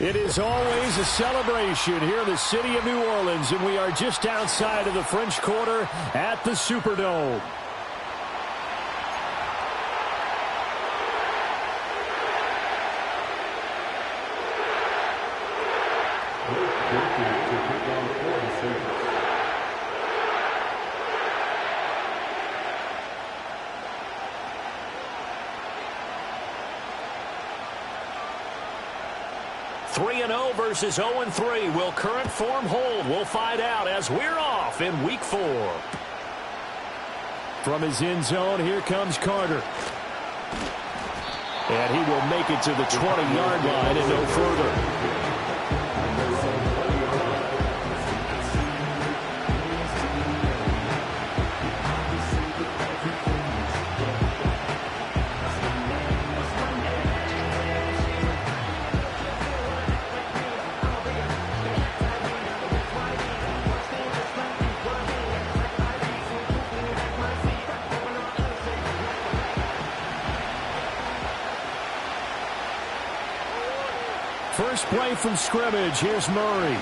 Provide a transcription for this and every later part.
It is always a celebration here in the city of New Orleans, and we are just outside of the French Quarter at the Superdome. Versus 0-3. Will current form hold? We'll find out as we're off in Week 4. From his end zone, here comes Carter. And he will make it to the 20-yard line and no further. First play from scrimmage. Here's Murray. And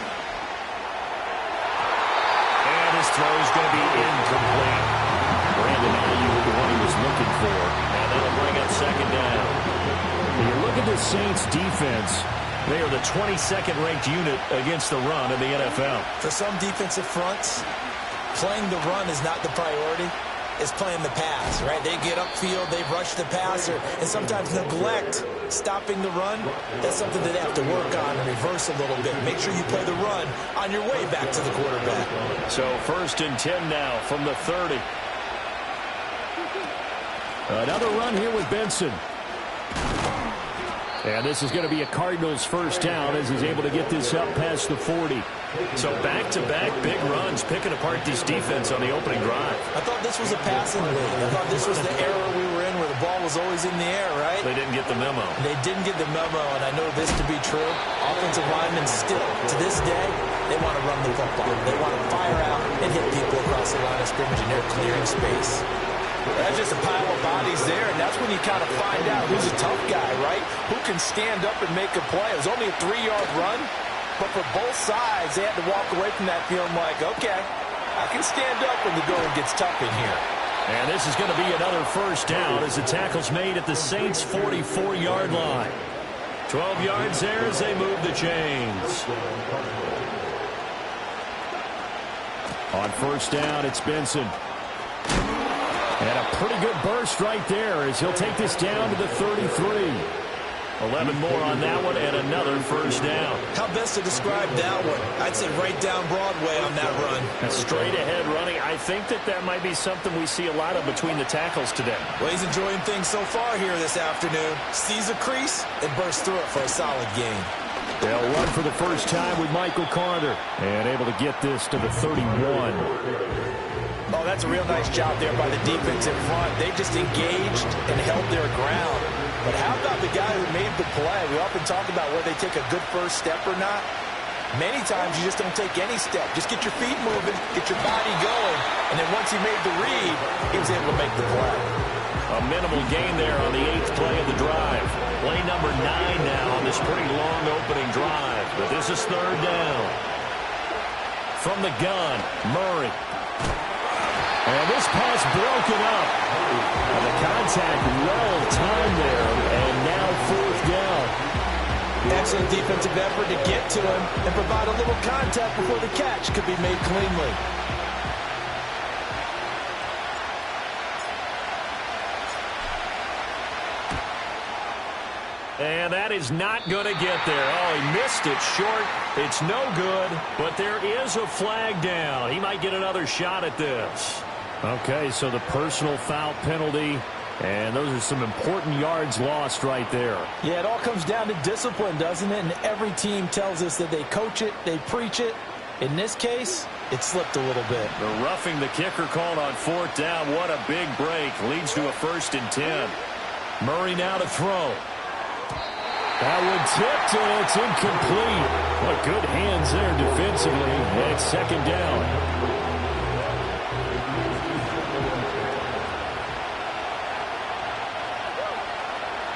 his throw is going to be incomplete. Brandon Ayuk, the one he was looking for. And that'll bring up second down. When you look at the Saints defense, they are the 22nd ranked unit against the run in the NFL. For some defensive fronts, playing the run is not the priority. It's playing the pass, right? They get upfield, they rush the passer, and sometimes neglect stopping the run. That's something that they have to work on and reverse a little bit. Make sure you play the run on your way back to the quarterback. So 1st and 10 now from the 30. Another run here with Benson. And this is going to be a Cardinals first down as he's able to get this up past the 40. So back-to-back big runs, picking apart this defense on the opening drive. I thought this was a passing league. I thought this was the era we were in where the ball was always in the air, right? They didn't get the memo. They didn't get the memo, and I know this to be true. Offensive linemen still, to this day, they want to run the football. They want to fire out and hit people across the line of scrimmage, and they're clearing space. That's just a pile of bodies there, and that's when you kind of find out who's a tough guy, right? Who can stand up and make a play. It was only a 3-yard run, but for both sides, they had to walk away from that feeling like, okay, I can stand up when the going gets tough in here. And this is going to be another first down as the tackle's made at the Saints' 44-yard line. 12 yards there as they move the chains. On first down, it's Benson. And a pretty good burst right there as he'll take this down to the 33. 11 more on that one and another first down. How best to describe that one? I'd say right down Broadway on that run. Straight ahead running. I think that might be something we see a lot of between the tackles today. Well, he's enjoying things so far here this afternoon. Sees a crease and bursts through it for a solid gain. They'll run for the first time with Michael Carter. And able to get this to the 31. Oh, that's a real nice job there by the defense in front. They just engaged and held their ground. But how about the guy who made the play? We often talk about whether they take a good first step or not. Many times you just don't take any step. Just get your feet moving, get your body going, and then once he made the read, he was able to make the play. A minimal gain there on the 8th play of the drive. Play number 9 now on this pretty long opening drive. But this is 3rd down. From the gun, Murray. And this pass broken up. And the contact well timed there, and now 4th down. Excellent defensive effort to get to him and provide a little contact before the catch could be made cleanly. And that is not going to get there. Oh, he missed it short. It's no good, but there is a flag down. He might get another shot at this. Okay, so the personal foul penalty, and those are some important yards lost right there. Yeah, it all comes down to discipline, doesn't it? And every team tells us that they coach it, they preach it. In this case, it slipped a little bit. The roughing the kicker called on 4th down. What a big break. Leads to a 1st and 10. Murray now to throw. That one tipped, and it's incomplete. What good hands there defensively. And it's 2nd down.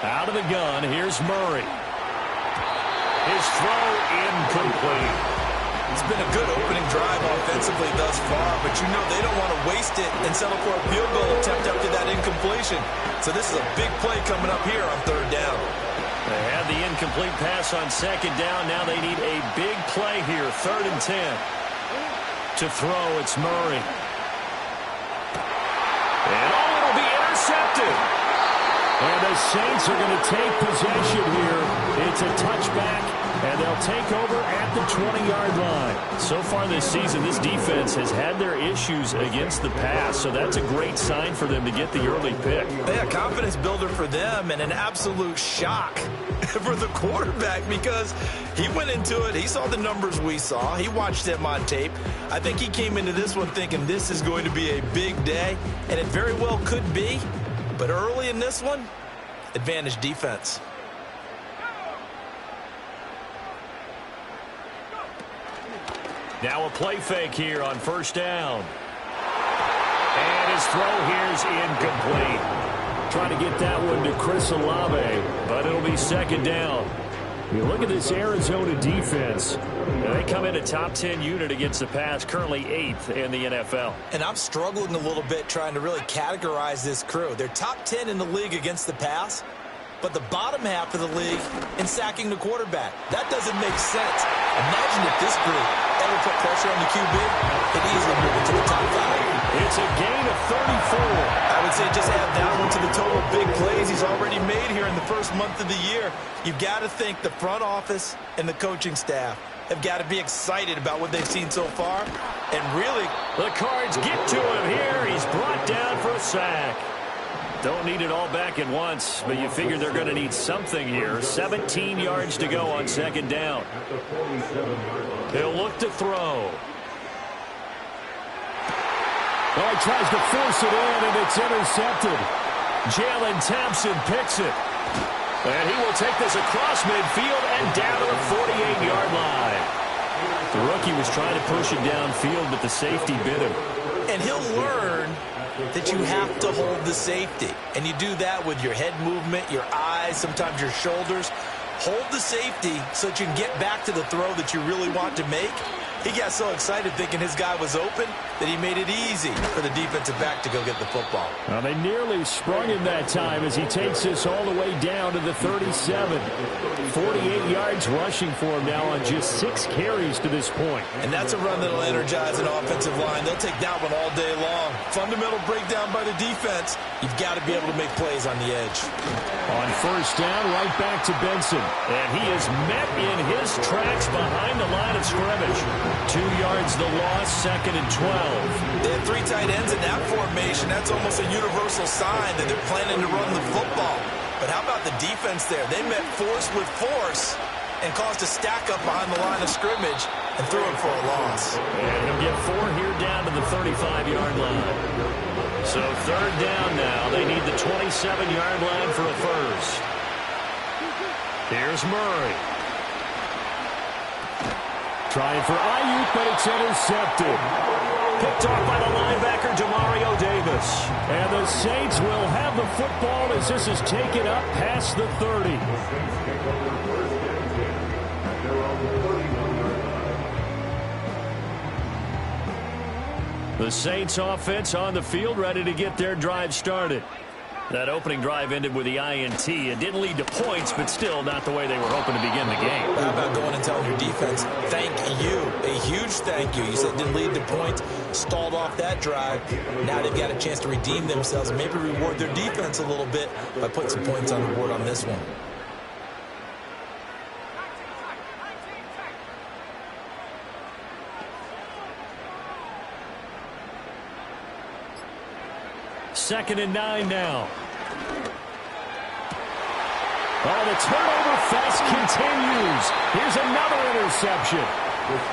Out of the gun, here's Murray. His throw incomplete. It's been a good opening drive offensively thus far, but you know they don't want to waste it and settle for a field goal attempt after that incompletion. So this is a big play coming up here on 3rd down. They had the incomplete pass on 2nd down. Now they need a big play here, 3rd and 10. To throw, it's Murray. And it'll be intercepted. And the Saints are going to take possession here. It's a touchback, and they'll take over at the 20-yard line. So far this season, this defense has had their issues against the pass, so that's a great sign for them to get the early pick. Yeah, confidence builder for them and an absolute shock for the quarterback because he went into it. He saw the numbers we saw. He watched them on tape. I think he came into this one thinking this is going to be a big day, and it very well could be. But early in this one, advantage defense. Now a play fake here on 1st down. And his throw here's incomplete. Trying to get that one to Chris Olave, but it'll be 2nd down. You look at this Arizona defense. They come in a top 10 unit against the pass, currently 8th in the NFL. And I'm struggling a little bit trying to really categorize this crew. They're top 10 in the league against the pass, but the bottom half of the league in sacking the quarterback. That doesn't make sense. Imagine if this group ever put pressure on the QB, it easily move into the top 5. It's a gain of 34. I would say just add that one to the total big plays he's already made here in the first month of the year. You've got to think the front office and the coaching staff have got to be excited about what they've seen so far. And really, the Cards get to him here. He's brought down for a sack. Don't need it all back at once, but you figure they're going to need something here. 17 yards to go on 2nd down. He'll look to throw. Oh, he tries to force it in, and it's intercepted. Jalen Thompson picks it. And he will take this across midfield and down to the 48-yard line. The rookie was trying to push it downfield, but the safety bit him. And he'll learn that you have to hold the safety. And you do that with your head movement, your eyes, sometimes your shoulders. Hold the safety so that you can get back to the throw that you really want to make. He got so excited thinking his guy was open that he made it easy for the defensive back to go get the football. Well, they nearly sprung him that time as he takes this all the way down to the 37. 48 yards rushing for him now on just 6 carries to this point. And that's a run that'll energize an offensive line. They'll take that one all day long. Fundamental breakdown by the defense. You've got to be able to make plays on the edge. On 1st down, right back to Benson. And he is met in his tracks behind the line of scrimmage. 2 yards the loss, 2nd and 12. They have 3 tight ends in that formation. That's almost a universal sign that they're planning to run the football. But how about the defense there? They met force with force and caused a stack up behind the line of scrimmage and threw him for a loss. And he'll get 4 here down to the 35-yard line. So 3rd down now. They need the 27-yard line for a first. Here's Murray. Trying for Ayuk, but it's intercepted. Picked off by the linebacker, Demario Davis. And the Saints will have the football as this is taken up past the 30. The Saints offense on the field, ready to get their drive started. That opening drive ended with the INT. It didn't lead to points, but still not the way they were hoping to begin the game. How about going and telling your defense, thank you, a huge thank you. You said it didn't lead to points, stalled off that drive. Now they've got a chance to redeem themselves and maybe reward their defense a little bit by putting some points on the board on this one. Second and 9 now. Oh, the turnover fest continues. Here's another interception.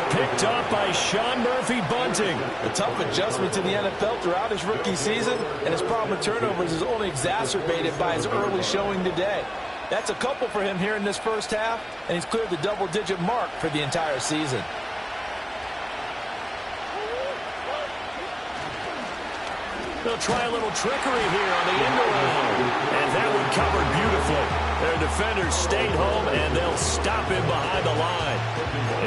Picked up by Sean Murphy-Bunting. A tough adjustment in the NFL throughout his rookie season, and his problem with turnovers is only exacerbated by his early showing today. That's a couple for him here in this first half, and he's cleared the double-digit mark for the entire season. They'll try a little trickery here on the end around. And that one covered beautifully. Their defenders stayed home, and they'll stop him behind the line.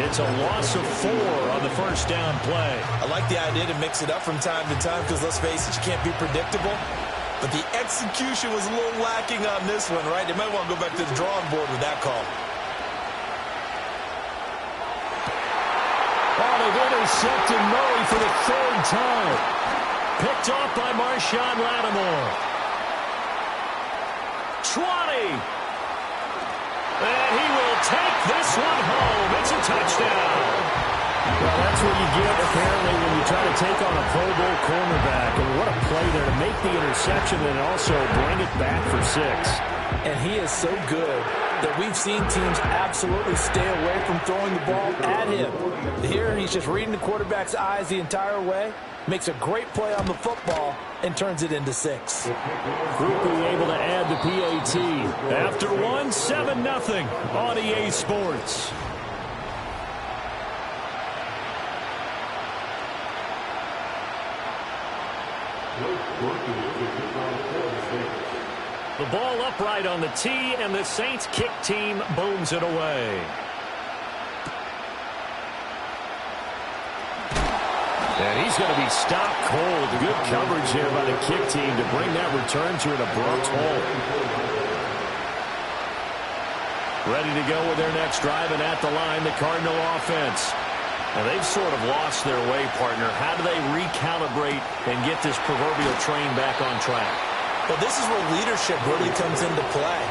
It's a loss of 4 on the first down play. I like the idea to mix it up from time to time because, let's face it, you can't be predictable. But the execution was a little lacking on this one, right? They might want to go back to the drawing board with that call. Oh, they've intercepted Murray for the 3rd time. Picked off by Marshawn Lattimore. 20. And he will take this one home. It's a touchdown. Well, that's what you get, apparently, when you try to take on a Pro Bowl cornerback. And what a play there to make the interception and also bring it back for 6. And he is so good that we've seen teams absolutely stay away from throwing the ball at him. Here, he's just reading the quarterback's eyes the entire way, makes a great play on the football, and turns it into 6. Group being able to add the PAT. After 1, 7-0 on EA Sports. The ball upright on the tee, and the Saints kick team booms it away. And he's going to be stopped cold. Good coverage here by the kick team to bring that return to an abrupt halt. Ready to go with their next drive, and at the line, the Cardinal offense. And they've sort of lost their way, partner. How do they recalibrate and get this proverbial train back on track? Well, this is where leadership really comes into play.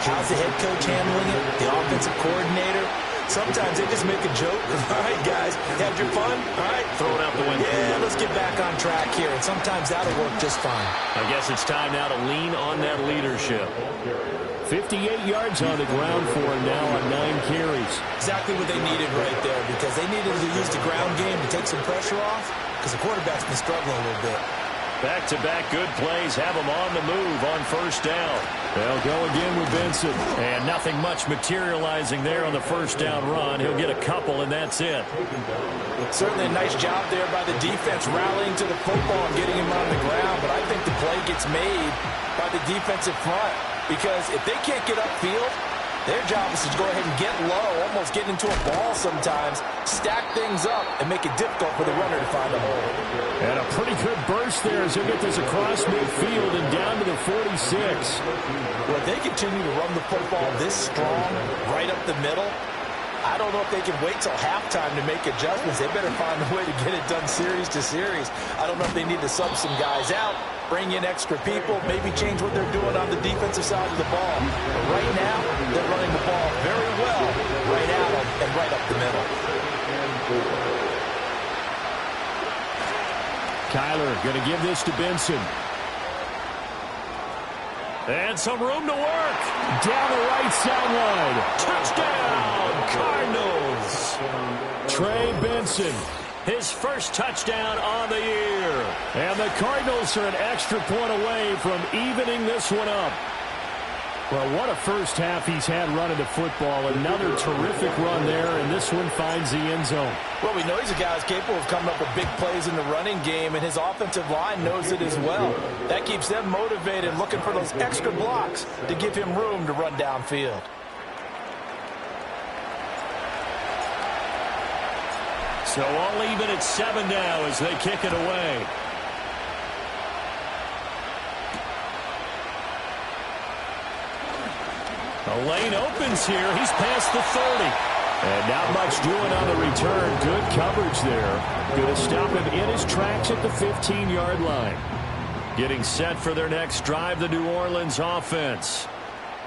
How's the head coach handling it? The offensive coordinator? Sometimes they just make a joke. All right, guys, had your fun? All right. Throw it out the window. Yeah, let's get back on track here. And sometimes that'll work just fine. I guess it's time now to lean on that leadership. 58 yards on the ground for him now on 9 carries. Exactly what they needed right there, because they needed to use the ground game to take some pressure off, because the quarterback's been struggling a little bit. Back-to-back good plays have them on the move on first down. They'll go again with Benson. And nothing much materializing there on the first down run. He'll get a couple, and that's it. Certainly a nice job there by the defense rallying to the football and getting him on the ground. But I think the play gets made by the defensive front, because if they can't get upfield, their job is to go ahead and get low, almost get into a ball sometimes, stack things up, and make it difficult for the runner to find a hole. And a pretty good burst there as he'll get this across midfield and down to the 46. Well, if they continue to run the football this strong, right up the middle, I don't know if they can wait till halftime to make adjustments. They better find a way to get it done series to series. I don't know if they need to sub some guys out, bring in extra people, maybe change what they're doing on the defensive side of the ball. But right now, they're running the ball very well right at them and right up the middle. Kyler going to give this to Benson. And some room to work. Down the right sideline. Touchdown, Cardinals. Trey Benson, his first touchdown on the year. And the Cardinals are an extra point away from evening this one up. Well, what a first half he's had running the football. Another terrific run there, and this one finds the end zone. Well, we know he's a guy who's capable of coming up with big plays in the running game, and his offensive line knows it as well. That keeps them motivated, looking for those extra blocks to give him room to run downfield. So all even at 7 now as they kick it away. A lane opens here. He's past the 30. And not much doing on the return. Good coverage there. Going to stop him in his tracks at the 15-yard line. Getting set for their next drive, the New Orleans offense.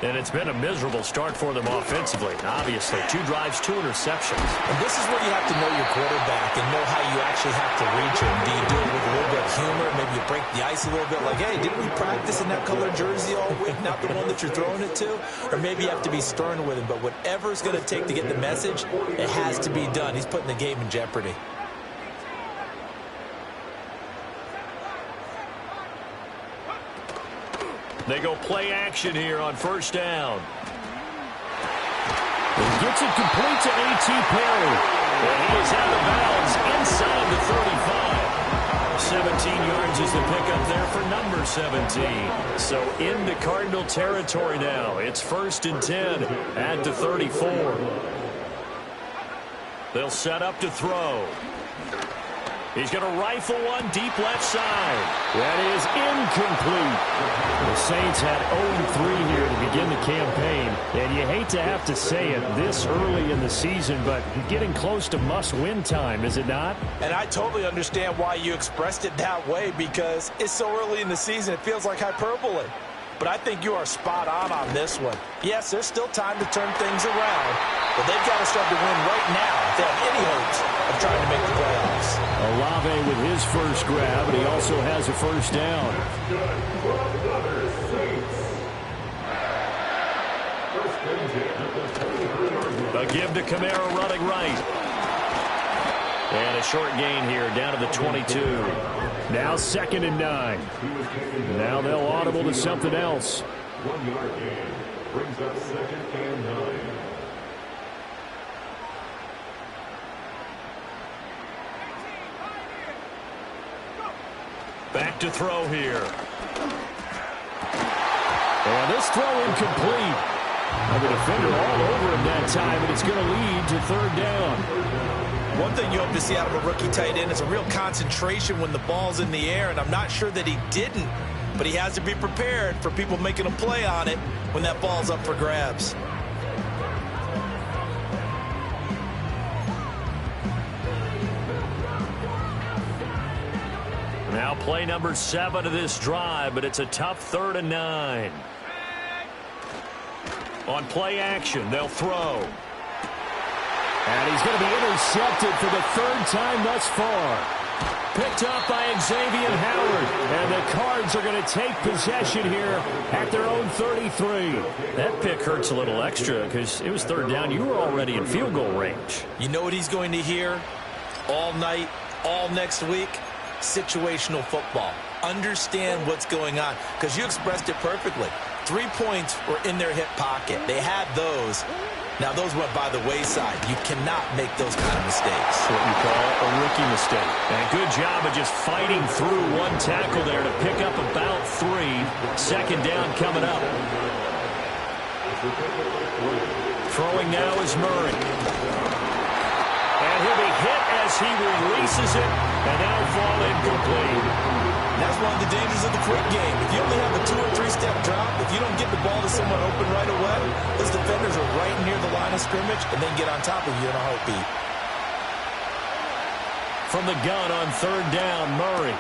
And it's been a miserable start for them offensively. Obviously, 2 drives, 2 interceptions. And this is where you have to know your quarterback and know how you actually have to reach him. Do you do it with a little bit of humor? Maybe you break the ice a little bit like, hey, didn't we practice in that color jersey all week, not the one that you're throwing it to? Or maybe you have to be stern with him. But whatever it's going to take to get the message, it has to be done. He's putting the game in jeopardy. They go play action here on first down. He gets it complete to A.T. Perry. And he is out of bounds inside the 35. 17 yards is the pickup there for number 17. So into Cardinal territory now. It's 1st and 10 at the 34. They'll set up to throw. He's going to rifle one deep left side. That is incomplete. The Saints had 0-3 here to begin the campaign. And you hate to have to say it this early in the season, but getting close to must-win time, is it not? And I totally understand why you expressed it that way, because it's so early in the season, it feels like hyperbole. But I think you are spot on this one. Yes, there's still time to turn things around, but they've got to start to win right now if they have any hopes of trying to make the playoffs. Olave with his first grab, and he also has a first down. A give to Kamara running right. And a short gain here down to the 22. Now 2nd and 9. Now they'll audible to something else. 1-yard gain brings up 2nd and 9. Back to throw here. And this throw incomplete. And the defender all over him that time, and it's going to lead to 3rd down. One thing you hope to see out of a rookie tight end is a real concentration when the ball's in the air, and I'm not sure that he didn't, but he has to be prepared for people making a play on it when that ball's up for grabs. Now play number 7 of this drive, but it's a tough 3rd and 9. On play action, they'll throw. And he's going to be intercepted for the 3rd time thus far. Picked up by Xavier Howard. And the Cards are going to take possession here at their own 33. That pick hurts a little extra because it was 3rd down. You were already in field goal range. You know what he's going to hear all night, all next week? Situational football. Understand what's going on, because you expressed it perfectly. 3 points were in their hip pocket. They had those. Now, those went by the wayside. You cannot make those kind of mistakes. What you call a rookie mistake. And good job of just fighting through one tackle there to pick up about 3. 2nd down coming up. Throwing now is Murray. And he'll be hit as he releases it, and that'll fall incomplete. That's one of the dangers of the quick game. If you only have a 2- or 3-step drop, if you don't get the ball to someone open right away, those defenders are right near the line of scrimmage and then get on top of you in a heartbeat. From the gun on 3rd down, Murray.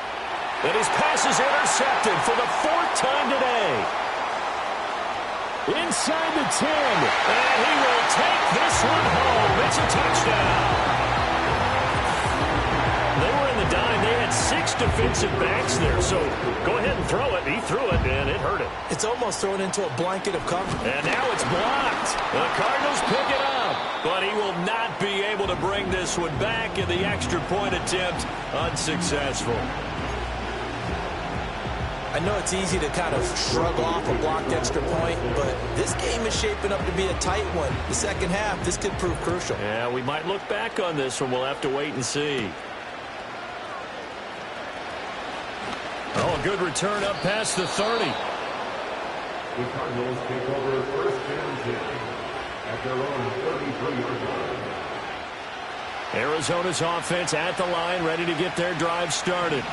And his pass is intercepted for the 4th time today. Inside the 10. And he will take this one home. It's a touchdown. They were in the dime. They had 6 defensive backs there. So go ahead and throw it. He threw it, and it hurt him. It's almost thrown into a blanket of cover. And now it's blocked. The Cardinals pick it up. But he will not be able to bring this one back, and the extra point attempt unsuccessful. I know it's easy to kind of shrug off a blocked extra point, but this game is shaping up to be a tight one. The second half, this could prove crucial. Yeah, we might look back on this one. We'll have to wait and see. Oh, a good return up past the 30. The Cardinals take over 1st and 10 at their own 33-yard line. Arizona's offense at the line, ready to get their drive started.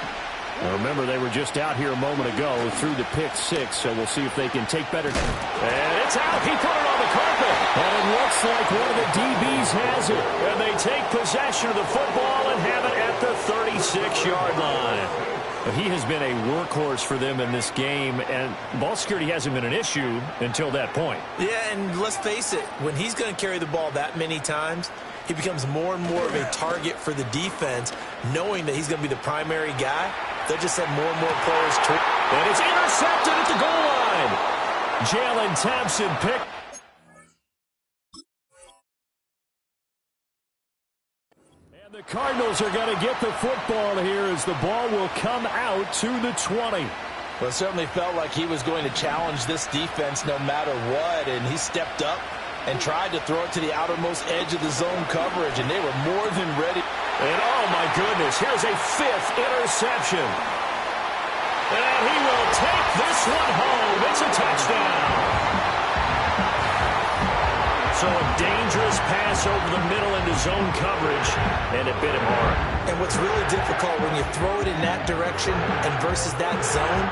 Now remember, they were just out here a moment ago through the pick six, so we'll see if they can take better. And it's out. He put it on the carpet. And it looks like one of the DBs has it. And they take possession of the football and have it at the 36-yard line. He has been a workhorse for them in this game, and ball security hasn't been an issue until that point. Yeah, and let's face it, when he's going to carry the ball that many times, he becomes more and more of a target for the defense, knowing that he's going to be the primary guy. They'll just send more and more players to it. And it's intercepted at the goal line. Jalen Thompson picked. And the Cardinals are going to get the football here as the ball will come out to the 20. Well, it certainly felt like he was going to challenge this defense no matter what, and he stepped up and tried to throw it to the outermost edge of the zone coverage, and they were more than ready. And oh my goodness, here's a fifth interception. And he will take this one home. It's a touchdown. So a dangerous pass over the middle into zone coverage, and it bit him hard. And what's really difficult when you throw it in that direction and versus that zone,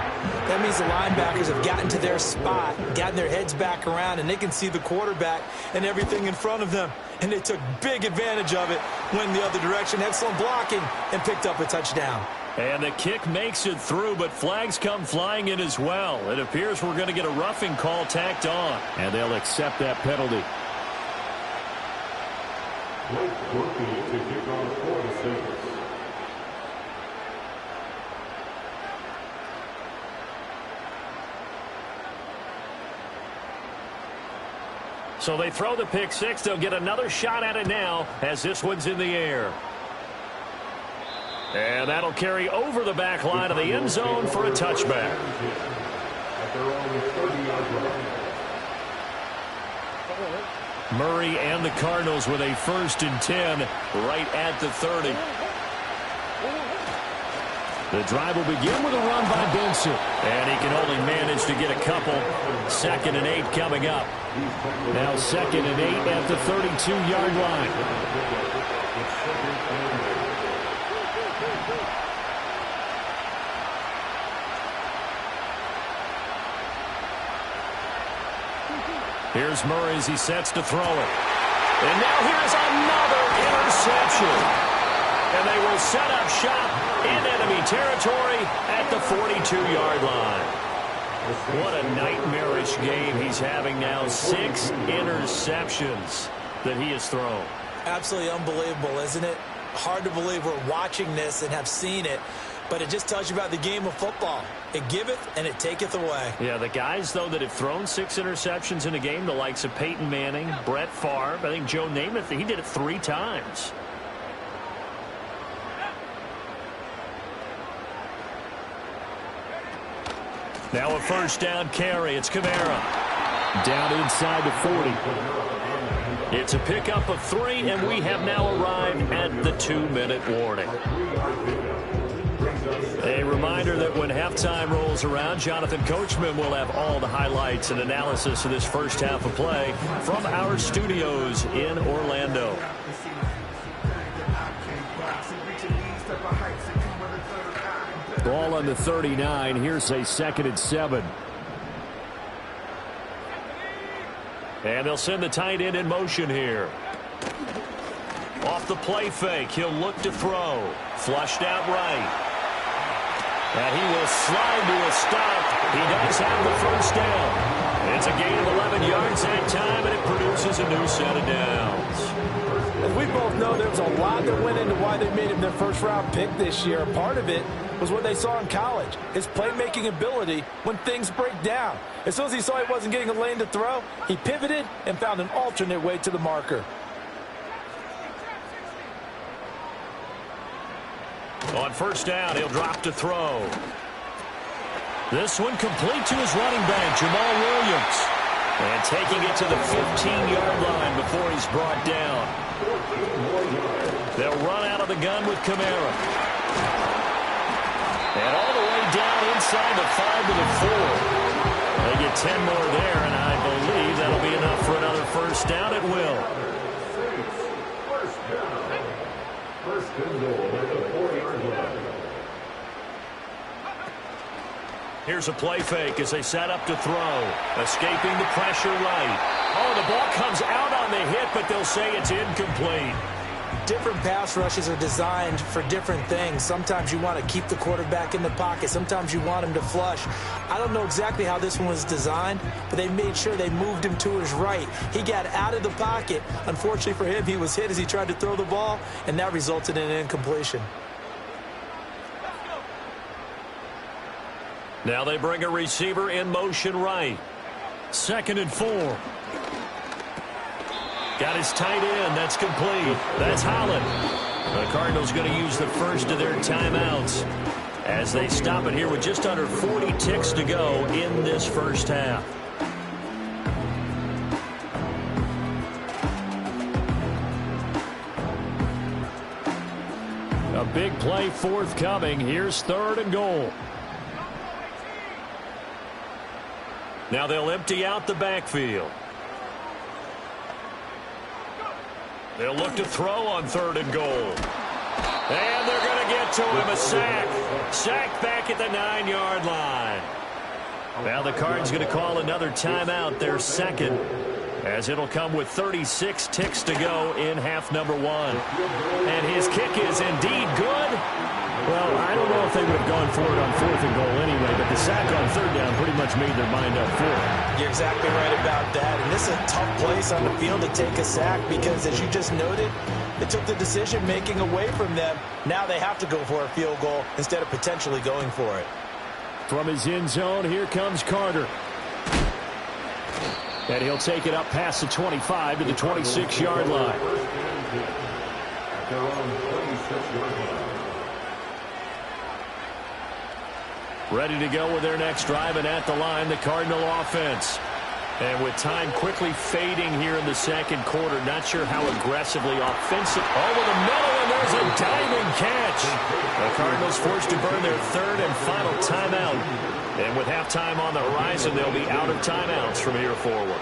that means the linebackers have gotten to their spot, gotten their heads back around, and they can see the quarterback and everything in front of them. And they took big advantage of it, went the other direction, had some blocking, and picked up a touchdown. And the kick makes it through, but flags come flying in as well. It appears we're going to get a roughing call tacked on, and they'll accept that penalty. Blake Murphy to kick off for the Saints. So they throw the pick six. They'll get another shot at it now as this one's in the air. And that'll carry over the back line of the end zone for a touchback. At their own 30-yard line. Murray and the Cardinals with a 1st and 10 right at the 30. The drive will begin with a run by Benson. And he can only manage to get a couple. 2nd and 8 coming up. Now 2nd and 8 at the 32-yard line. Here's Murray as he sets to throw it. And now here's another interception. And they will set up shop in enemy territory at the 42-yard line. What a nightmarish game he's having now. 6 interceptions that he has thrown. Absolutely unbelievable, isn't it? Hard to believe we're watching this and have seen it. But it just tells you about the game of football. It giveth and it taketh away. Yeah, the guys, though, that have thrown 6 interceptions in a game, the likes of Peyton Manning, Brett Favre, I think Joe Namath, he did it 3 times. Now a 1st down carry. It's Kamara. Down inside the 40. It's a pickup of 3, and we have now arrived at the 2-minute warning. A reminder that when halftime rolls around, Jonathan Coachman will have all the highlights and analysis of this first half of play from our studios in Orlando. Ball on the 39. Here's a 2nd and 7. And they'll send the tight end in motion here. Off the play fake, he'll look to throw. Flushed out right. And he will slide to a stop. He does have the 1st down. It's a gain of 11 yards that time, and it produces a new set of downs. As we both know, there was a lot that went into why they made him their first-round pick this year. Part of it was what they saw in college, his playmaking ability when things break down. As soon as he saw he wasn't getting a lane to throw, he pivoted and found an alternate way to the marker. On 1st down, he'll drop to throw. This one complete to his running back, Jamal Williams. And taking it to the 15-yard line before he's brought down. They'll run out of the gun with Kamara. And all the way down inside the 5 to the 4. They get 10 more there, and I believe that'll be enough for another 1st down. It will. First down. 1st and goal at the 4-yard line. here's a play fake as they set up to throw. Escaping the pressure right. Oh, the ball comes out on the hit, but they'll say it's incomplete. Different pass rushes are designed for different things. Sometimes you want to keep the quarterback in the pocket. Sometimes you want him to flush. I don't know exactly how this one was designed, but they made sure they moved him to his right. He got out of the pocket. Unfortunately for him, he was hit as he tried to throw the ball, and that resulted in an incompletion. Now they bring a receiver in motion right. 2nd and 4. Got his tight end. That's complete. That's Holland. The Cardinals going to use the first of their timeouts as they stop it here with just under 40 ticks to go in this first half. A big play forthcoming. Here's 3rd and goal. Now they'll empty out the backfield. They'll look to throw on 3rd and goal. And they're going to get to him. A sack. Sack back at the 9-yard line. Now the Cards going to call another timeout, their second, as it'll come with 36 ticks to go in half number 1. And his kick is indeed good. Well, I don't know if they would have gone for it on 4th and goal anyway, but the sack on 3rd down pretty much made their mind up for it. You're exactly right about that. And this is a tough place on the field to take a sack because, as you just noted, it took the decision-making away from them. Now they have to go for a field goal instead of potentially going for it. From his end zone, here comes Carter. And he'll take it up past the 25 to the 26-yard line. Ready to go with their next drive, and at the line, the Cardinal offense. And with time quickly fading here in the second quarter, not sure how aggressively offensive. Over the middle, and there's a diving catch. The Cardinals forced to burn their 3rd and final timeout. And with halftime on the horizon, they'll be out of timeouts from here forward.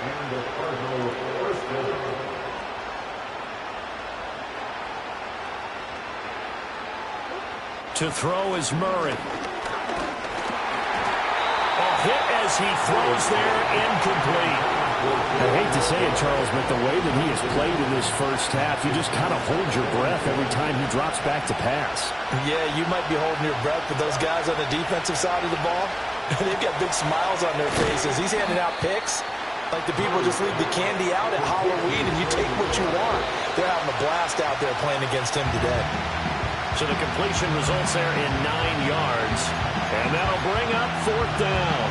To throw is Murray. Hit as he throws there, incomplete. I hate to say it, Charles, but the way that he has played in this first half, you just kind of hold your breath every time he drops back to pass. Yeah, you might be holding your breath, but those guys on the defensive side of the ball, they've got big smiles on their faces. He's handing out picks like the people just leave the candy out at Halloween and you take what you want. They're having a blast out there playing against him today. So the completion results there in 9 yards. And that'll bring up 4th down.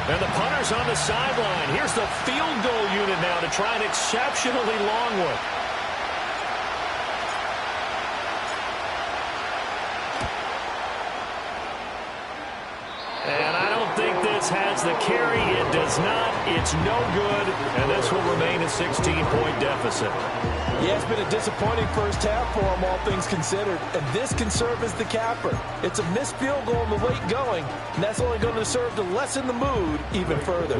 And the punter's on the sideline. Here's the field goal unit now to try an exceptionally long one. And I don't think this has the carry. It does not. It's no good. And this will remain a 16-point deficit. Yeah, it's been a disappointing first half for them, all things considered. And this can serve as the capper. It's a missed field goal in the late going, and that's only going to serve to lessen the mood even further.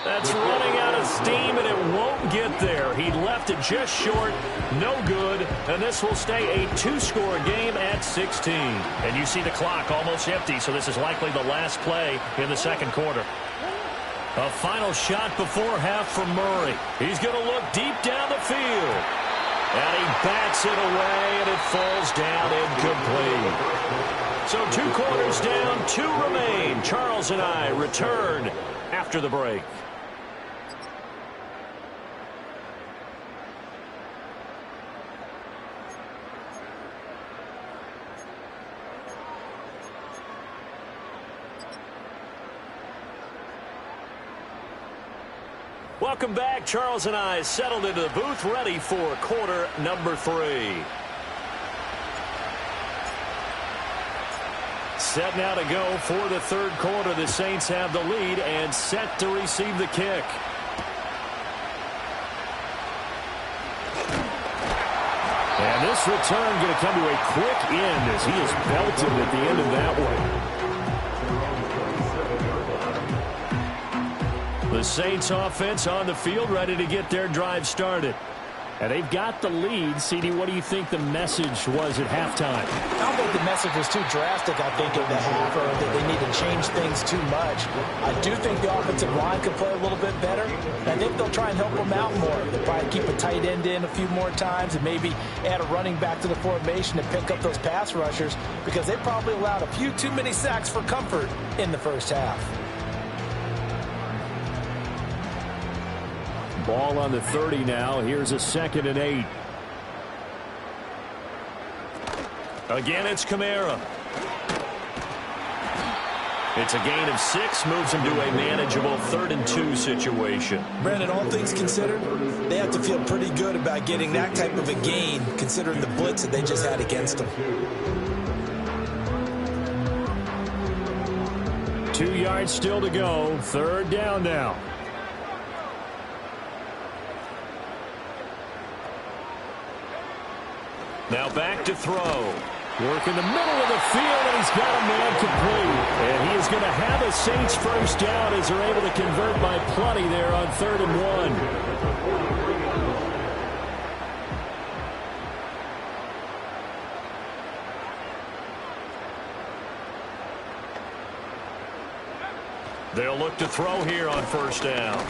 That's running out of steam, and it won't get there. He left it just short, no good, and this will stay a 2-score game at 16. And you see the clock almost empty, so this is likely the last play in the second quarter. A final shot before half from Murray. He's going to look deep down the field. And he bats it away, and it falls down incomplete. So 2 quarters down, 2 remain. Charles and I return after the break. Welcome back. Charles and I settled into the booth, ready for quarter number 3. Set now to go for the third quarter. The Saints have the lead and set to receive the kick. And this return going to come to a quick end as he is belted at the end of that one. The Saints offense on the field, ready to get their drive started. And they've got the lead. CD, what do you think the message was at halftime? I don't think the message was too drastic, I think, in the half, or that they need to change things too much. I do think the offensive line could play a little bit better. And I think they'll try and help them out more. They'll probably keep a tight end in a few more times and maybe add a running back to the formation to pick up those pass rushers, because they probably allowed a few too many sacks for comfort in the first half. Ball on the 30 now. Here's a 2nd and 8. Again, it's Kamara. It's a gain of 6, moves him to a manageable 3rd and 2 situation. Brandon, all things considered, they have to feel pretty good about getting that type of a gain, considering the blitz that they just had against them. 2 yards still to go. 3rd down now. Now back to throw. Work in the middle of the field, and he's got a man complete. And he is going to have a Saints first down as they're able to convert by plenty there on 3rd and 1. They'll look to throw here on 1st down.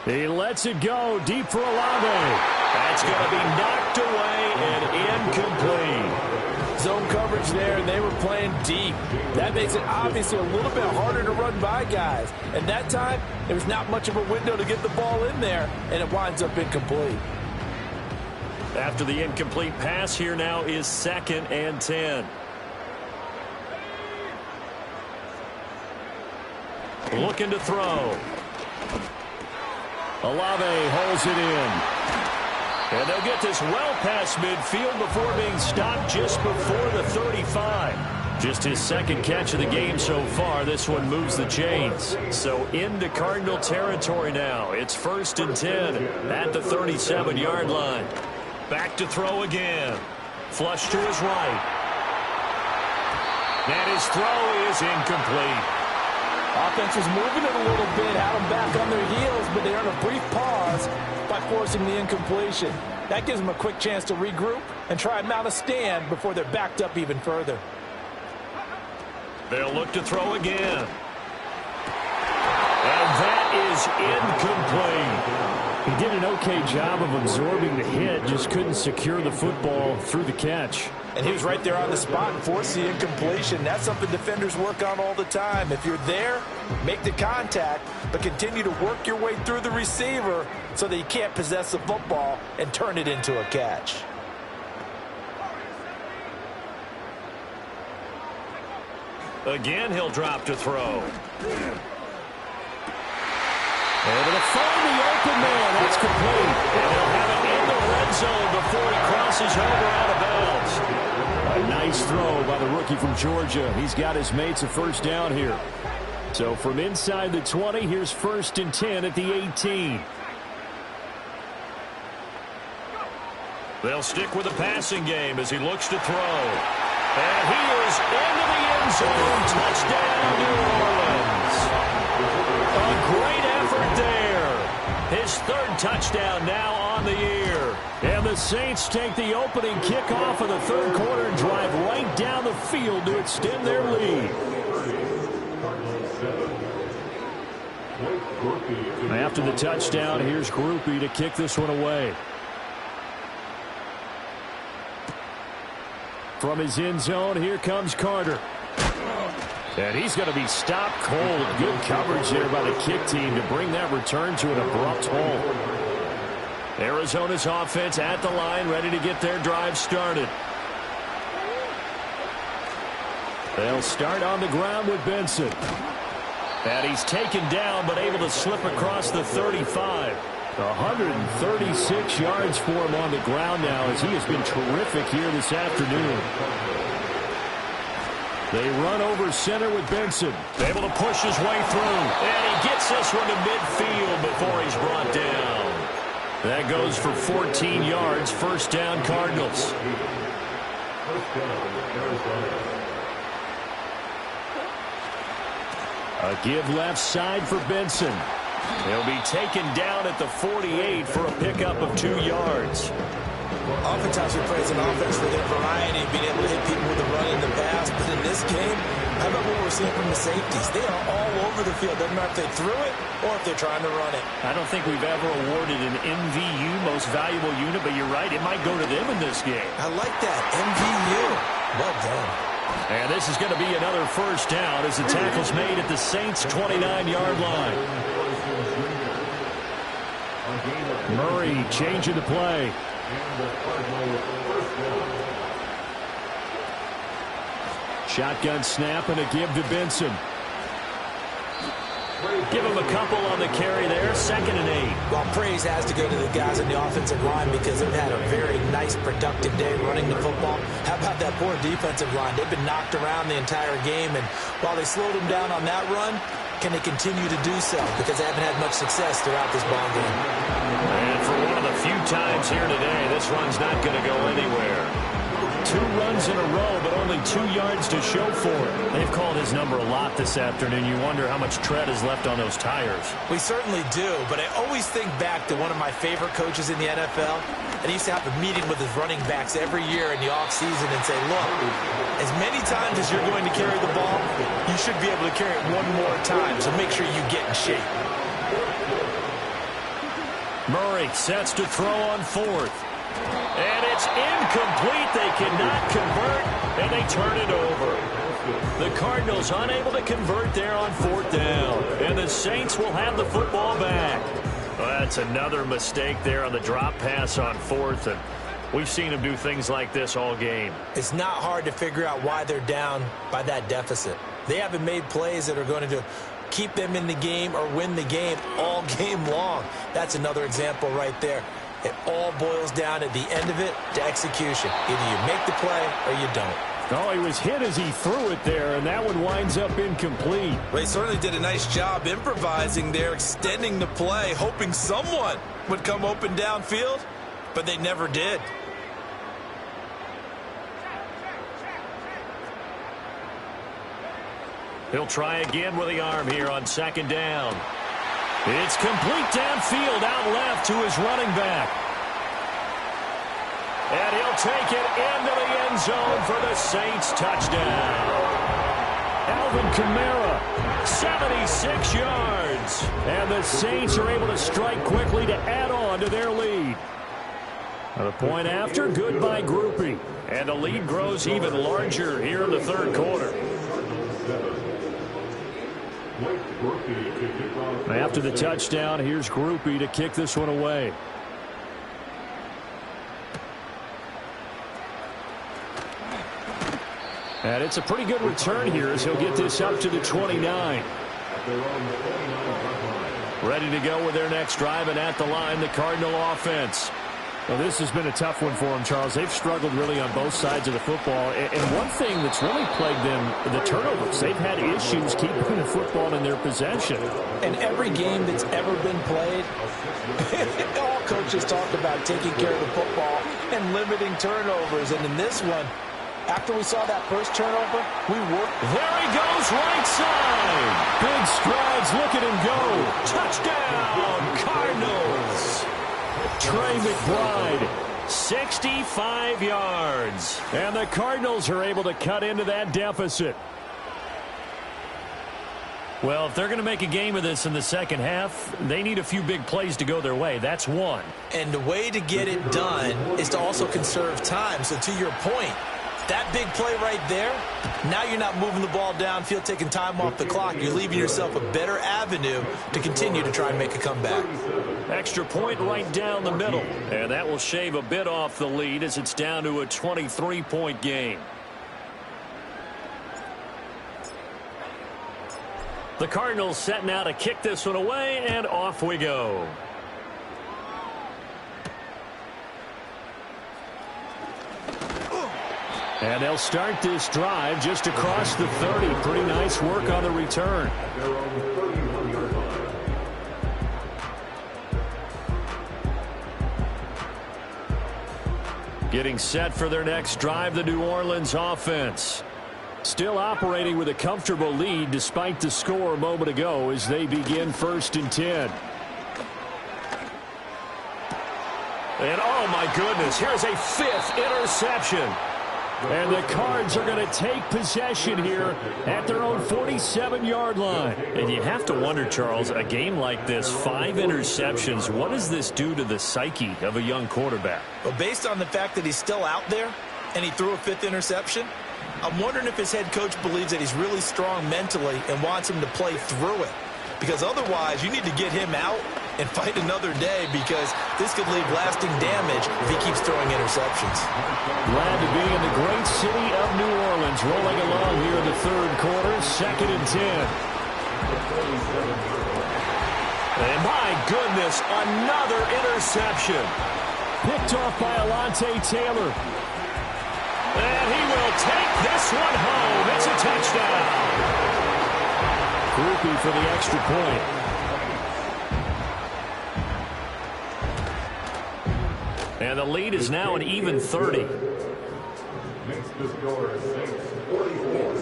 He lets it go deep for Olave. That's going to be knocked away and incomplete. Zone coverage there, and they were playing deep. That makes it obviously a little bit harder to run by guys. And that time, there was not much of a window to get the ball in there, and it winds up incomplete. After the incomplete pass, here now is 2nd and 10. Looking to throw. Olave holds it in. And they'll get this well past midfield before being stopped just before the 35. Just his 2nd catch of the game so far. This one moves the chains. So into Cardinal territory now. It's 1st and 10 at the 37-yard line. Back to throw again. Flush to his right. And his throw is incomplete. Offense was moving it a little bit, had them back on their heels, but they earned a brief pause by forcing the incompletion. That gives them a quick chance to regroup and try and mount a stand before they're backed up even further. They'll look to throw again. And that is incomplete. He did an okay job of absorbing the hit, just couldn't secure the football through the catch. And he was right there on the spot and forced the incompletion. That's something defenders work on all the time. If you're there, make the contact, but continue to work your way through the receiver so that you can't possess the football and turn it into a catch. Again, he'll drop to throw. Able to find the open man. That's complete. And he'll have it in the red zone before he crosses over out of bounds. A nice throw by the rookie from Georgia. He's got his mates a first down here. So from inside the 20, here's 1st and 10 at the 18. They'll stick with the passing game as he looks to throw. And he is into the end zone. Touchdown, New Orleans. A great effort there. His 3rd touchdown now on the year. And the Saints take the opening kickoff of the 3rd quarter and drive right down the field to extend their lead. After the touchdown, here's Grupe to kick this one away. From his end zone, here comes Carter. And he's going to be stopped cold. Good coverage there by the kick team to bring that return to an abrupt halt. Arizona's offense at the line, ready to get their drive started. They'll start on the ground with Benson. And he's taken down, but able to slip across the 35. 136 yards for him on the ground now, as he has been terrific here this afternoon. They run over center with Benson. Able to push his way through. And he gets this one to midfield before he's brought down. That goes for 14 yards. First down, Cardinals. A give left side for Benson. He'll be taken down at the 48 for a pickup of 2 yards. Oftentimes we praise an offense for their variety of being able to hit people with the run in the pass, but in this game, how about what we're seeing from the safeties? They are all over the field. Doesn't matter if they threw it or if they're trying to run it. I don't think we've ever awarded an MVU, most valuable unit, but you're right, it might go to them in this game. I like that, MVU. Well done. And this is going to be another first down as the tackle's made at the Saints' 29-yard line. Murray changing the play. Shotgun snap and a give to Benson. Give him a couple on the carry there, 2nd and 8. Well, praise has to go to the guys on the offensive line because they've had a very nice, productive day running the football. How about that poor defensive line? They've been knocked around the entire game, and while they slowed them down on that run, can they continue to do so? Because they haven't had much success throughout this ball game. And for one of the few times here today, this run's not going to go anywhere. 2 runs in a row, but only 2 yards to show for it. They've called his number a lot this afternoon. You wonder how much tread is left on those tires. We certainly do, but I always think back to one of my favorite coaches in the NFL. And he used to have a meeting with his running backs every year in the offseason and say, look, as many times as you're going to carry the ball, you should be able to carry it one more time, so make sure you get in shape. Murray sets to throw on 4th. And it's incomplete. They cannot convert, and they turn it over. The Cardinals unable to convert there on 4th down. And the Saints will have the football back. Well, that's another mistake there on the drop pass on 4th. And we've seen him do things like this all game. It's not hard to figure out why they're down by that deficit. They haven't made plays that are going to keep them in the game or win the game all game long. That's another example right there. It all boils down at the end of it to execution. Either you make the play or you don't. Oh, he was hit as he threw it there, and that one winds up incomplete. They certainly did a nice job improvising there, extending the play, hoping someone would come open downfield, but they never did. He'll try again with the arm here on 2nd down. It's complete downfield, out left to his running back. And he'll take it into the end zone for the Saints touchdown. Alvin Kamara, 76 yards. and the Saints are able to strike quickly to add on to their lead. A point after, good by Grupe. And the lead grows even larger here in the 3rd quarter. After the touchdown, here's Grupe to kick this one away. And it's a pretty good return here as he'll get this up to the 29. Ready to go with their next drive, and at the line, the Cardinal offense. Well, this has been a tough one for them, Charles. They've struggled really on both sides of the football. And one thing that's really plagued them, the turnovers. They've had issues keeping the football in their possession. In every game that's ever been played, all coaches talk about taking care of the football and limiting turnovers. And in this one, after we saw that first turnover, we worked. There he goes, right side. Big strides. Look at him go. Touchdown, Cardinals. Trey McBride, 65 yards. And the Cardinals are able to cut into that deficit. Well, if they're going to make a game of this in the second half, they need a few big plays to go their way. That's one. And the way to get it done is to also conserve time. So to your point, that big play right there, now you're not moving the ball downfield, taking time off the clock. You're leaving yourself a better avenue to continue to try and make a comeback. Extra point right down the middle. And that will shave a bit off the lead as it's down to a 23-point game. The Cardinals setting out to kick this one away, and off we go. And they'll start this drive just across the 30. Pretty nice work on the return. Getting set for their next drive, the New Orleans offense. Still operating with a comfortable lead despite the score a moment ago as they begin 1st and 10. And oh my goodness, here's a 5th interception. And the Cards are going to take possession here at their own 47-yard line. And you have to wonder, Charles, a game like this, 5 interceptions, what does this do to the psyche of a young quarterback? Well, based on the fact that he's still out there and he threw a 5th interception, I'm wondering if his head coach believes that he's really strong mentally and wants him to play through it. Because otherwise, you need to get him out and fight another day, because this could leave lasting damage if he keeps throwing interceptions. Glad to be in the great city of New Orleans, rolling along here in the 3rd quarter, 2nd and 10. And my goodness, another interception. Picked off by Alontae Taylor. And he will take this one home. It's a touchdown. Groupie for the extra point. And the lead is now an even 30. Makes the score Saints 44,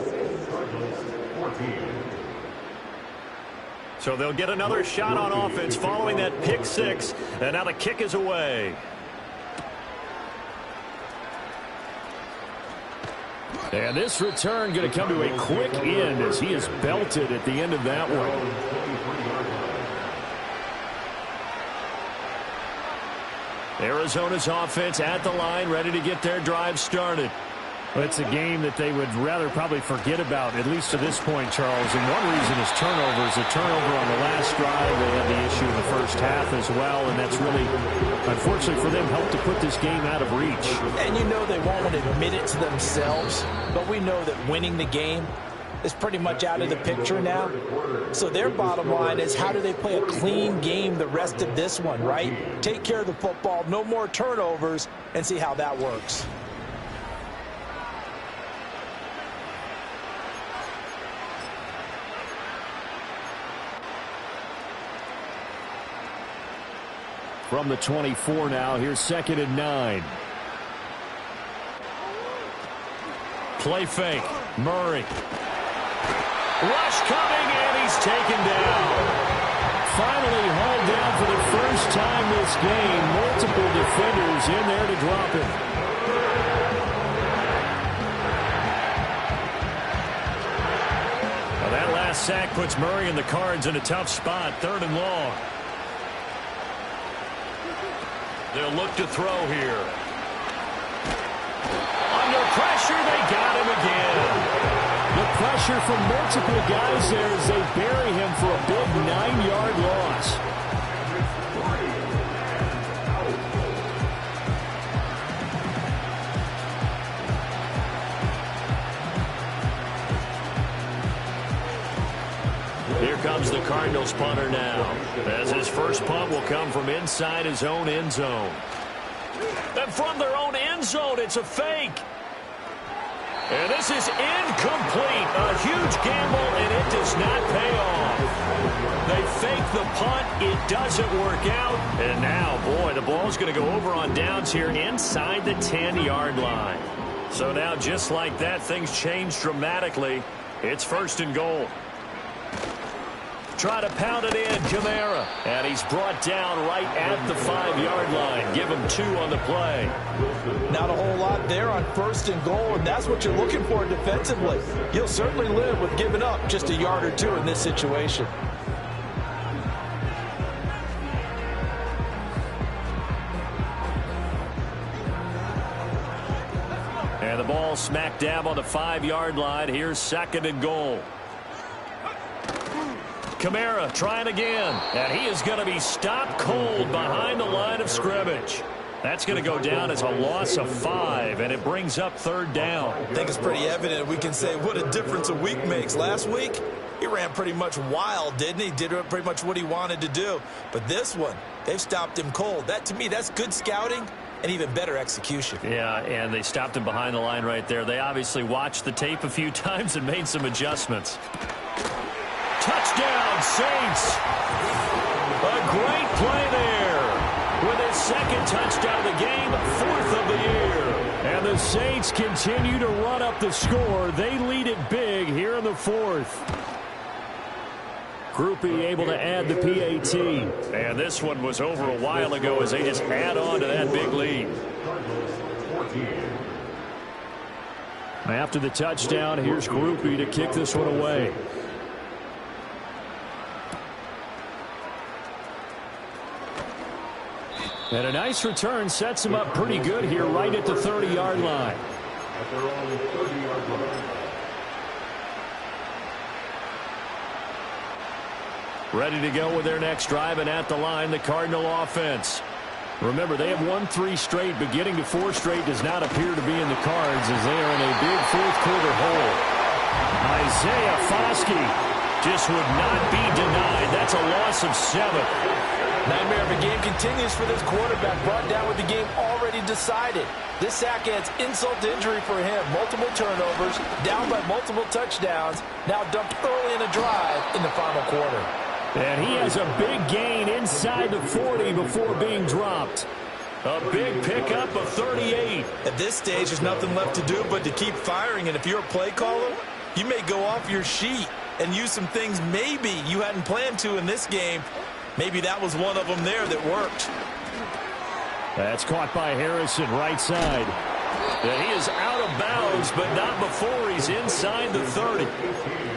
Cardinals 14. So they'll get another shot on offense following that pick 6. And now the kick is away. And this return going to come to a quick end as he is belted at the end of that one. Arizona's offense at the line, ready to get their drive started. Well, it's a game that they would rather probably forget about, at least to this point, Charles. And one reason is turnovers. A turnover on the last drive. They had the issue in the first half as well, and that's really, unfortunately for them, helped to put this game out of reach. And you know they won't admit it to themselves, but we know that winning the game is pretty much out of the picture now. So their bottom line is, how do they play a clean game the rest of this one, right? Take care of the football, no more turnovers, and see how that works. From the 24 now, here's 2nd and 9. Play fake. Murray. Rush coming, and he's taken down. Finally hauled down for the first time this game. Multiple defenders in there to drop him. Well, that last sack puts Murray and the Cards in a tough spot. 3rd and long. They'll look to throw here. Under pressure, they got him again. The pressure from multiple guys there as they bury him for a big 9-yard loss. Here comes the Cardinals punter now, as his first punt will come from inside his own end zone. And from their own end zone, it's a fake. And this is incomplete. A huge gamble, and it does not pay off. They fake the punt. It doesn't work out. And now, boy, the ball's going to go over on downs here inside the 10-yard line. So now, just like that, things change dramatically. It's 1st and goal. Try to pound it in, Kamara. And he's brought down right at the 5-yard line. Give him 2 on the play. Not a whole lot there on 1st and goal, and that's what you're looking for defensively. You'll certainly live with giving up just a yard or 2 in this situation. And the ball smack dab on the 5-yard line. Here's 2nd and goal. Kamara trying again, and he is going to be stopped cold behind the line of scrimmage. That's going to go down as a loss of 5, and it brings up 3rd down. I think it's pretty evident. We can say what a difference a week makes. Last week, he ran pretty much wild, didn't he? Did pretty much what he wanted to do. But this one, they've stopped him cold. That, to me, that's good scouting and even better execution. Yeah, and they stopped him behind the line right there. They obviously watched the tape a few times and made some adjustments. Touchdown, Saints. A great play there. With his 2nd touchdown of the game, 4th of the year. And the the Saints continue to run up the score. They lead it big here in the fourth. Groupie able to add the PAT. And this one was over a while ago as they just add on to that big lead. After the touchdown, here's Groupie to kick this one away. And a nice return sets him up pretty good here right at the 30-yard line. At their own 30-yard line. Ready to go with their next drive, and at the line, the Cardinal offense. Remember, they have won 3 straight, but getting to 4 straight does not appear to be in the cards as they are in a big fourth-quarter hole. Isaiah Foskey just would not be denied. That's a loss of 7. Nightmare of a game continues for this quarterback, brought down with the game already decided. This sack adds insult to injury for him. Multiple turnovers, down by multiple touchdowns, now dumped early in a drive in the final quarter. And he has a big gain inside the 40 before being dropped. A big pickup of 38. At this stage, there's nothing left to do but to keep firing, and if you're a play caller, you may go off your sheet and use some things maybe you hadn't planned to in this game. Maybe that was one of them there that worked. That's caught by Harrison, right side. And he is out of bounds, but not before he's inside the 30.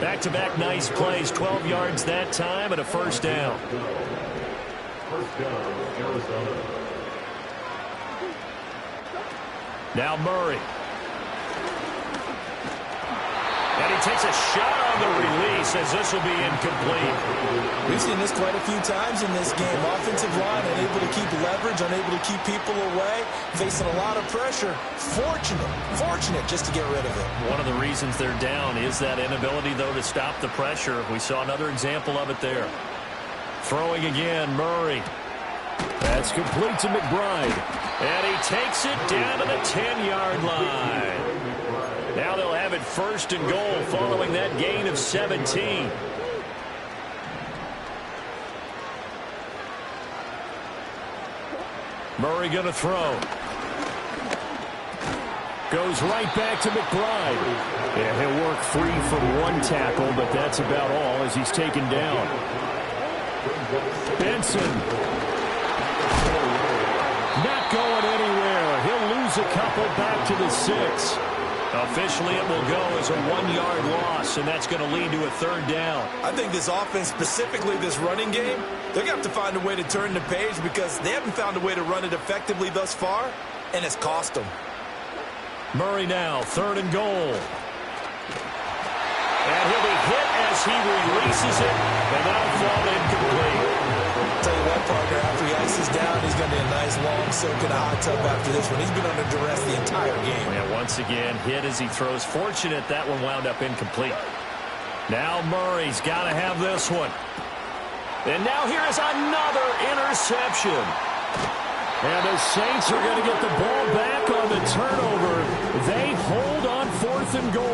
Back-to-back nice plays, 12 yards that time, and a first down. First down, Arizona. Now Murray. And he takes a shot on the release as this will be incomplete. We've seen this quite a few times in this game. Offensive line unable to keep leverage, unable to keep people away, facing a lot of pressure. Fortunate just to get rid of it. One of the reasons they're down is that inability, though, to stop the pressure. We saw another example of it there. Throwing again, Murray. That's complete to McBride. And he takes it down to the 10-yard line. Now they'll have it first and goal following that gain of 17. Murray going to throw. Goes right back to McBride. Yeah, he'll work free from one tackle, but that's about all as he's taken down. Benson. Not going anywhere. He'll lose a couple back to the 6. Officially, it will go as a 1-yard loss, and that's going to lead to a third down. I think this offense, specifically this running game, they're going to have to find a way to turn the page because they haven't found a way to run it effectively thus far, and it's cost them. Murray now, third and goal. And he'll be hit as he releases it, and that'll fall incomplete. Tell you what, partner, after he ices down, he's going to be a nice long soak in a hot tub after this one. He's been under duress the entire game. And once again, hit as he throws. Fortunate that one wound up incomplete. Now Murray's got to have this one. And now here is another interception. And the Saints are going to get the ball back on the turnover. They hold on 4th and goal.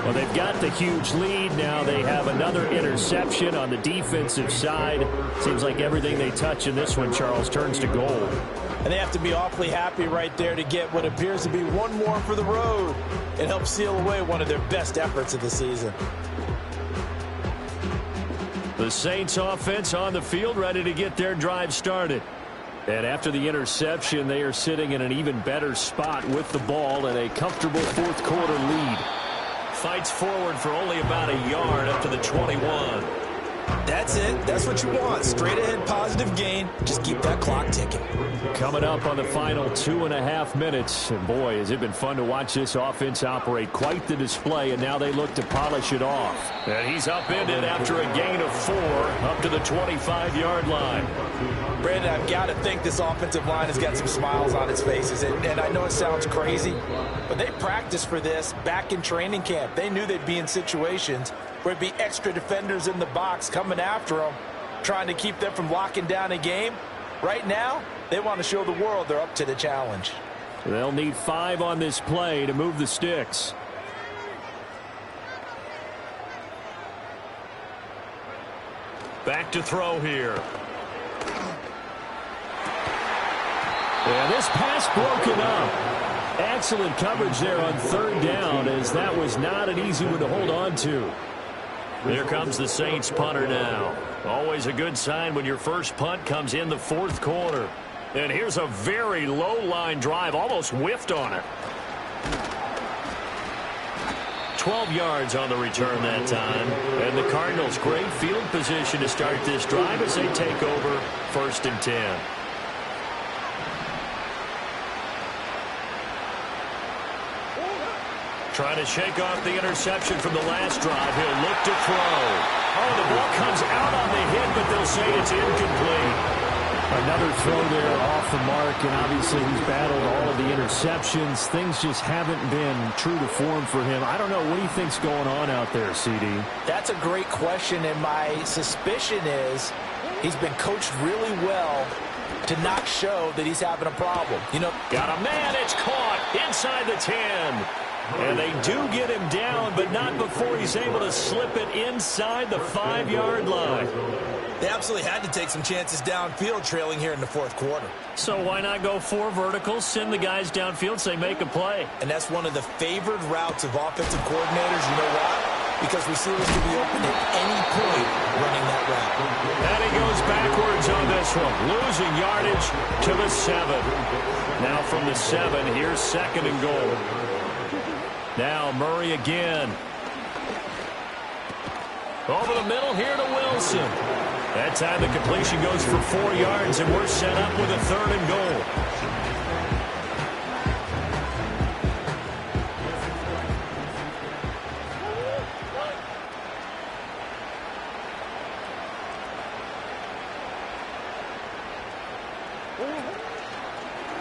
Well, they've got the huge lead. Now they have another interception on the defensive side. Seems like everything they touch in this one, Charles, turns to gold. And they have to be awfully happy right there to get what appears to be one more for the road. It helps seal away one of their best efforts of the season. The Saints offense on the field, ready to get their drive started. And after the interception, they are sitting in an even better spot with the ball and a comfortable fourth-quarter lead. Fights forward for only about a yard up to the 21. That's it. That's what you want. Straight ahead positive gain. Just keep that clock ticking. Coming up on the final 2.5 minutes. And boy, has it been fun to watch this offense operate. Quite the display, and now they look to polish it off. And he's upended after a gain of 4 up to the 25-yard line. Brandon, I've got to think this offensive line has got some smiles on its faces. And I know it sounds crazy, but they practiced for this back in training camp. They knew they'd be in situations where it'd be extra defenders in the box coming after them, trying to keep them from locking down a game. Right now, they want to show the world they're up to the challenge. They'll need 5 on this play to move the sticks. Back to throw here. And this pass broken up. Excellent coverage there on third down, as that was not an easy one to hold on to. Here comes the Saints punter now. Always a good sign when your first punt comes in the fourth quarter. And here's a very low-line drive, almost whiffed on it. 12 yards on the return that time. And the Cardinals, great field position to start this drive as they take over 1st and 10. Trying to shake off the interception from the last drive. He'll look to throw. Oh, the ball comes out on the hit, but they'll say it's incomplete. Another throw there off the mark, and obviously he's battled all of the interceptions. Things just haven't been true to form for him. I don't know. What do you think's going on out there, CD? That's a great question, and my suspicion is he's been coached really well to not show that he's having a problem. You know, got a man. It's caught inside the 10. And they do get him down, but not before he's able to slip it inside the 5-yard line. They absolutely had to take some chances downfield trailing here in the fourth quarter. So why not go 4 verticals, send the guys downfield, say make a play? And that's one of the favored routes of offensive coordinators. You know why? Because receivers can be open at any point running that route. And he goes backwards on this one, losing yardage to the 7. Now from the 7, here's 2nd and goal. Now Murray again. Over the middle here to Wilson. That time the completion goes for 4 yards, and we're set up with a 3rd and goal.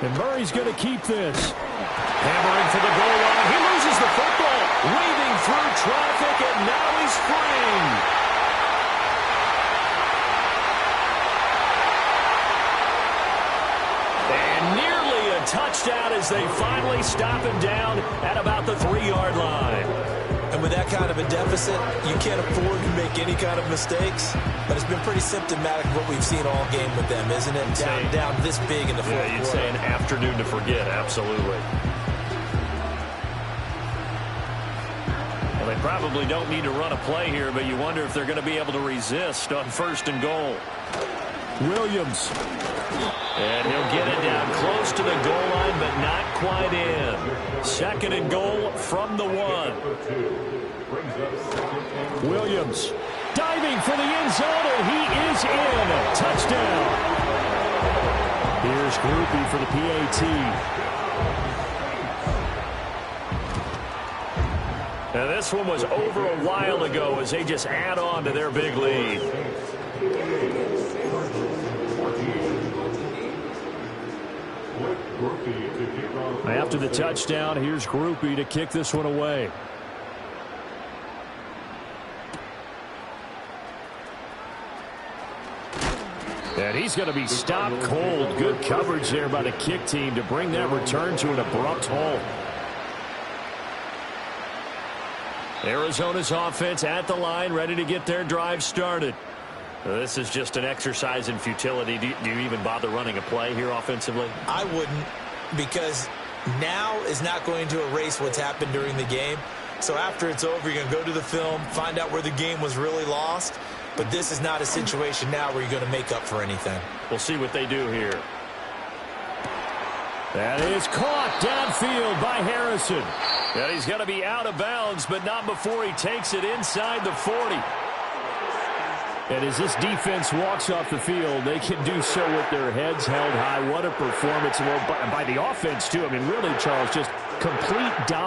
And Murray's going to keep this. Hammering for the goal line. He loses the football. Weaving through traffic, and now he's free. And nearly a touchdown as they finally stop him down at about the 3-yard line. And with that kind of a deficit, you can't afford to make any kind of mistakes. But it's been pretty symptomatic of what we've seen all game with them, isn't it? Down this big in the fourth quarter. Yeah, you'd say an afternoon to forget, absolutely. Well, they probably don't need to run a play here, but you wonder if they're going to be able to resist on 1st and goal. Williams. And he'll get it down close to the goal line, but not quite in. 2nd and goal from the 1. Williams diving for the end zone, and he is in. Touchdown. Here's Grupe for the PAT. Now this one was over a while ago as they just add on to their big lead. After the touchdown, here's Grupe to kick this one away. And he's going to be stopped cold. Good coverage there by the kick team to bring that return to an abrupt halt. Arizona's offense at the line, ready to get their drive started. This is just an exercise in futility. Do you even bother running a play here offensively? I wouldn't, because now is not going to erase what's happened during the game. So after it's over, you're going to go to the film, find out where the game was really lost. But this is not a situation now where you're going to make up for anything. We'll see what they do here. That is caught downfield by Harrison. And he's going to be out of bounds, but not before he takes it inside the 40. And as this defense walks off the field, they can do so with their heads held high. What a performance by the offense, too. I mean, really, Charles, just complete dominance.